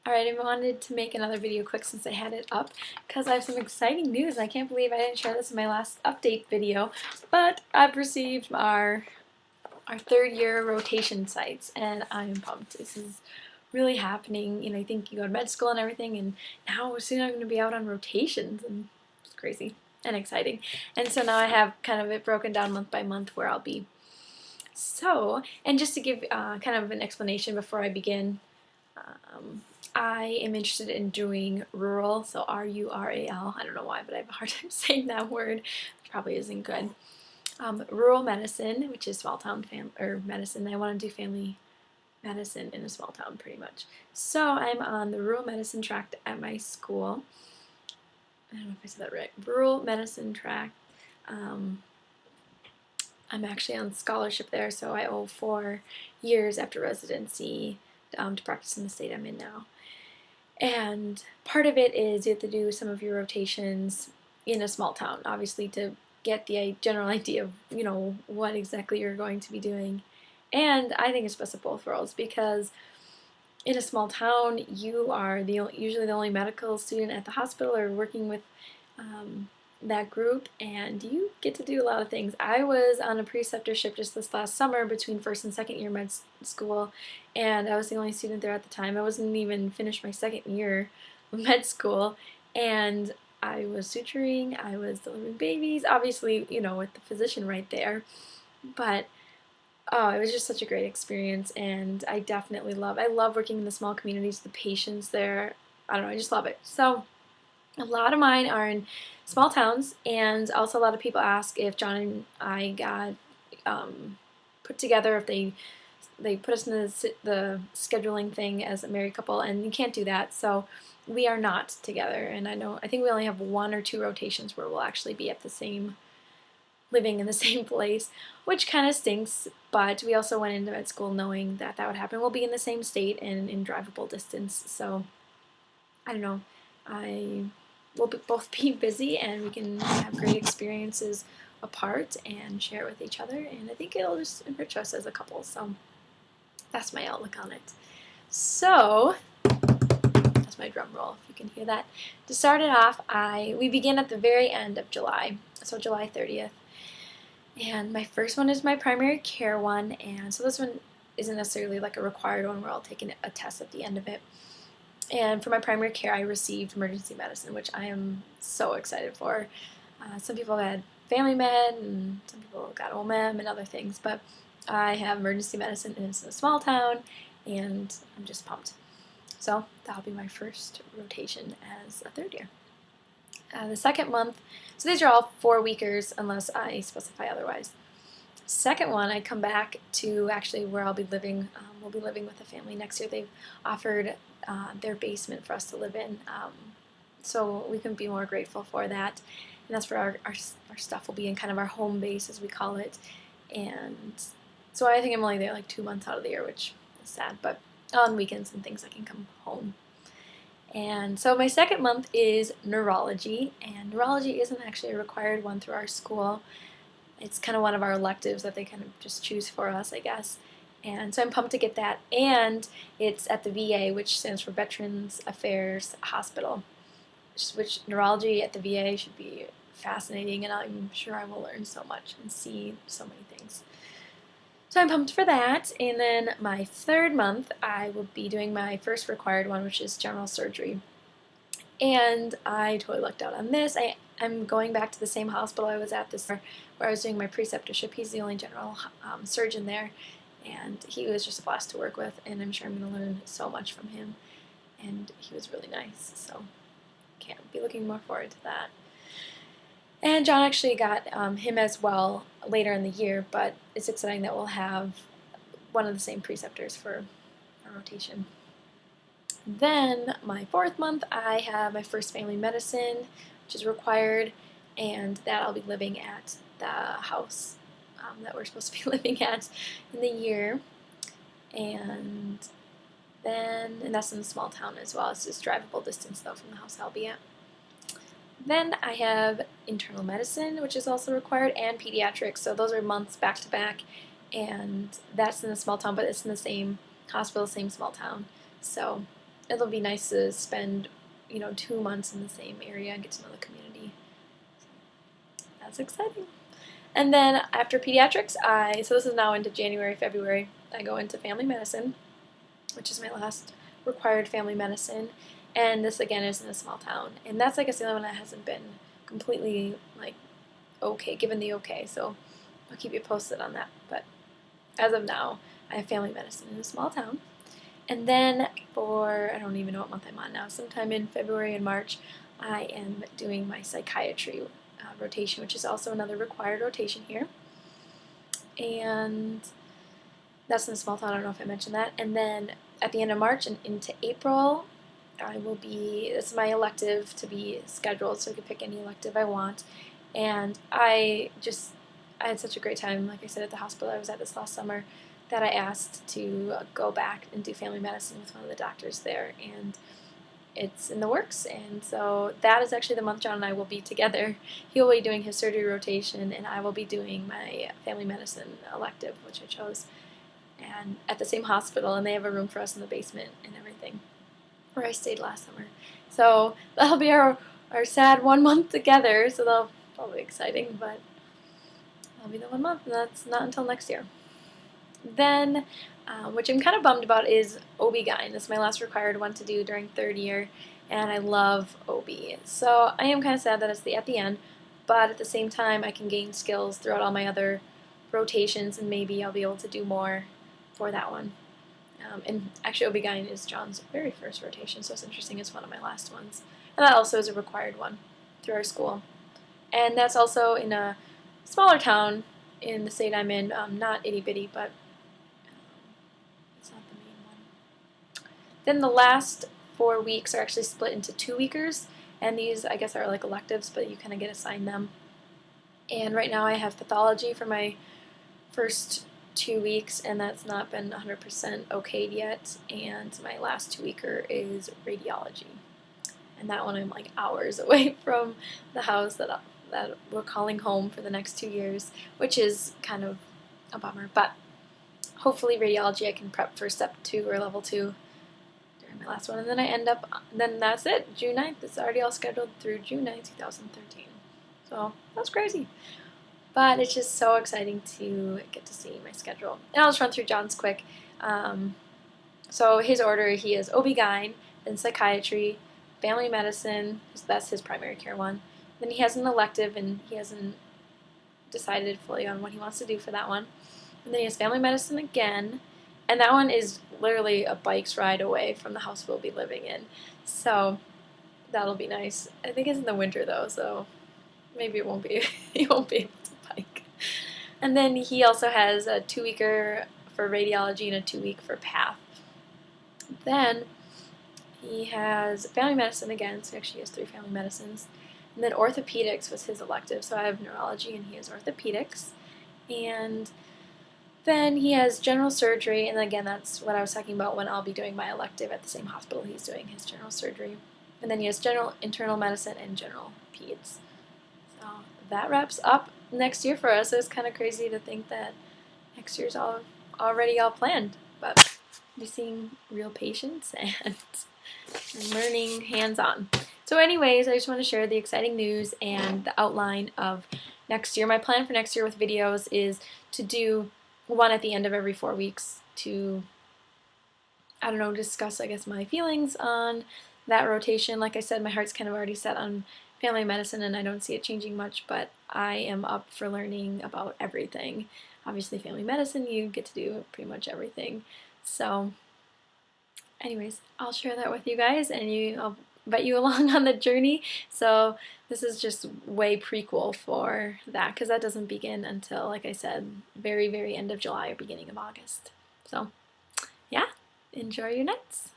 Alright, I wanted to make another video quick since I had it up because I have some exciting news. I can't believe I didn't share this in my last update video, but I've received our third year rotation sites and I'm pumped. This is really happening. I think you go to med school and everything, and now soon I'm going to be out on rotations, and it's crazy and exciting. And so now I have kind of it broken down month by month where I'll be. So, and just to give kind of an explanation before I begin, I am interested in doing rural, so R-U-R-A-L. I don't know why, but I have a hard time saying that word. It probably isn't good. Rural medicine, which is small town medicine. I want to do family medicine in a small town, pretty much. So I'm on the rural medicine track at my school. I don't know if I said that right. Rural medicine track. I'm actually on scholarship there, so I owe 4 years after residency to practice in the state I'm in now. And part of it is you have to do some of your rotations in a small town, obviously, to get the general idea of, what exactly you're going to be doing. And I think it's best of both worlds, because in a small town, you are usually the only medical student at the hospital or working with that group, and you get to do a lot of things. I was on a preceptorship just this last summer between first and second year med school, and I was the only student there at the time. I wasn't even finished my second year of med school, and I was suturing, I was delivering babies, obviously, with the physician right there, but oh, it was just such a great experience, and I definitely I love working in the small communities, the patients there, I don't know, I just love it. So a lot of mine are in small towns, and also a lot of people ask if John and I got put together, if they put us in the scheduling thing as a married couple, and you can't do that, so we are not together. And I think we only have 1 or 2 rotations where we'll actually be at the same, living in the same place, which kind of stinks, but we also went into med school knowing that that would happen. We'll be in the same state and in drivable distance, so I don't know. We'll both be busy, and we can have great experiences apart and share it with each other, and I think it'll just enrich us as a couple, so that's my outlook on it. So, that's my drum roll, if you can hear that. To start it off, we begin at the very end of July, so July 30th, and my first one is my primary care one, and so this one isn't necessarily like a required one where I'll take a test at the end of it. And for my primary care, I received emergency medicine, which I am so excited for. Some people had family med, and some people got OMEM and other things, but I have emergency medicine, and it's in a small town, and I'm just pumped. So that'll be my first rotation as a third year. The second month, so these are all 4-weekers unless I specify otherwise. Second one, I come back to actually where I'll be living. We'll be living with a family next year. They've offered their basement for us to live in, so we couldn't be more grateful for that. And that's where our stuff will be, in kind of our home base, as we call it. And so I think I'm only there like 2 months out of the year, which is sad, but on weekends and things I can come home. And so my second month is neurology, and neurology isn't actually a required one through our school. It's kind of one of our electives that they kind of just choose for us, I guess. And so I'm pumped to get that, and it's at the VA, which stands for Veterans Affairs Hospital, which neurology at the VA should be fascinating, and I'm sure I will learn so much and see so many things. So I'm pumped for that. And then my third month, I will be doing my first required one, which is general surgery. And I totally lucked out on this. I'm going back to the same hospital I was at this summer where I was doing my preceptorship. He's the only general surgeon there, and he was just a blast to work with, and I'm sure I'm going to learn so much from him. And he was really nice, so can't be looking more forward to that. And John actually got him as well later in the year, but it's exciting that we'll have one of the same preceptors for our rotation. Then my fourth month, I have my first family medicine, which is required, and that I'll be living at the house that we're supposed to be living at in the year. And that's in a small town as well. It's just drivable distance though from the house I'll be at. Then I have internal medicine, which is also required, and pediatrics. So those are months back to back, and that's in a small town, but it's in the same hospital, same small town. So it'll be nice to spend, 2 months in the same area and get to know the community. That's exciting. And then after pediatrics, so this is now into January, February, I go into family medicine, which is my last required family medicine. And this again is in a small town. And that's, I guess, the only one that hasn't been completely given the okay. So I'll keep you posted on that. But as of now, I have family medicine in a small town. And then I don't even know what month I'm on now, sometime in February and March, I am doing my psychiatry rotation, which is also another required rotation here. And that's in a small town, I don't know if I mentioned that. And then at the end of March and into April, it's my elective to be scheduled, so I can pick any elective I want. And I had such a great time, like I said, at the hospital I was at this last summer, that I asked to go back and do family medicine with one of the doctors there, and it's in the works. And so that is actually the month John and I will be together. He will be doing his surgery rotation, and I will be doing my family medicine elective, which I chose, and at the same hospital, and they have a room for us in the basement and everything, where I stayed last summer. So that'll be our sad 1 month together, so that'll be exciting, but that'll be the 1 month, and that's not until next year. Then, which I'm kind of bummed about, is OB-GYN. This is my last required one to do during 3rd year, and I love OB. So I am kind of sad that it's at the end, but at the same time I can gain skills throughout all my other rotations, and maybe I'll be able to do more for that one. And actually OB-GYN is John's very first rotation, so it's interesting, it's one of my last ones. And that also is a required one through our school. And that's also in a smaller town in the state I'm in, not itty-bitty, but it's not the main one. Then the last 4 weeks are actually split into 2-weekers, and these, I guess, are like electives, but you kind of get assigned them. And right now I have pathology for my first 2 weeks, and that's not been 100% okayed yet, and my last 2-weeker is radiology. And that one I'm like hours away from the house that we're calling home for the next 2 years, which is kind of a bummer. But hopefully radiology I can prep for step 2 or level 2 during my last one. And then that's it, June 9th. It's already all scheduled through June 9th, 2013. So that's crazy. But it's just so exciting to get to see my schedule. And I'll just run through John's quick. So his order, he is OB-GYN, then psychiatry, family medicine, that's his primary care one. Then he has an elective, and he hasn't decided fully on what he wants to do for that one. And then he has family medicine again, and that one is literally a bike's ride away from the house we'll be living in. So that'll be nice. I think it's in the winter though, so maybe it won't be. He won't be able to bike. And then he also has a 2-weeker for radiology and a 2-week for path. Then he has family medicine again, so actually he has 3 family medicines. And then orthopedics was his elective, so I have neurology and he has orthopedics. And then he has general surgery, and again, that's what I was talking about when I'll be doing my elective at the same hospital he's doing his general surgery. And then he has general internal medicine and general peds. So that wraps up next year for us. It's kind of crazy to think that next year's already all planned, but we're seeing real patients and learning hands-on. So anyways, I just want to share the exciting news and the outline of next year. My plan for next year with videos is to do one at the end of every 4 weeks to, I don't know, discuss, I guess, my feelings on that rotation. Like I said, my heart's kind of already set on family medicine, and I don't see it changing much, but I am up for learning about everything. Obviously, family medicine, you get to do pretty much everything. So anyways, I'll share that with you guys, and I'll invite you along on the journey. So this is just way prequel for that, because that doesn't begin until, like I said, very, very end of July or beginning of August. So yeah, enjoy your nights.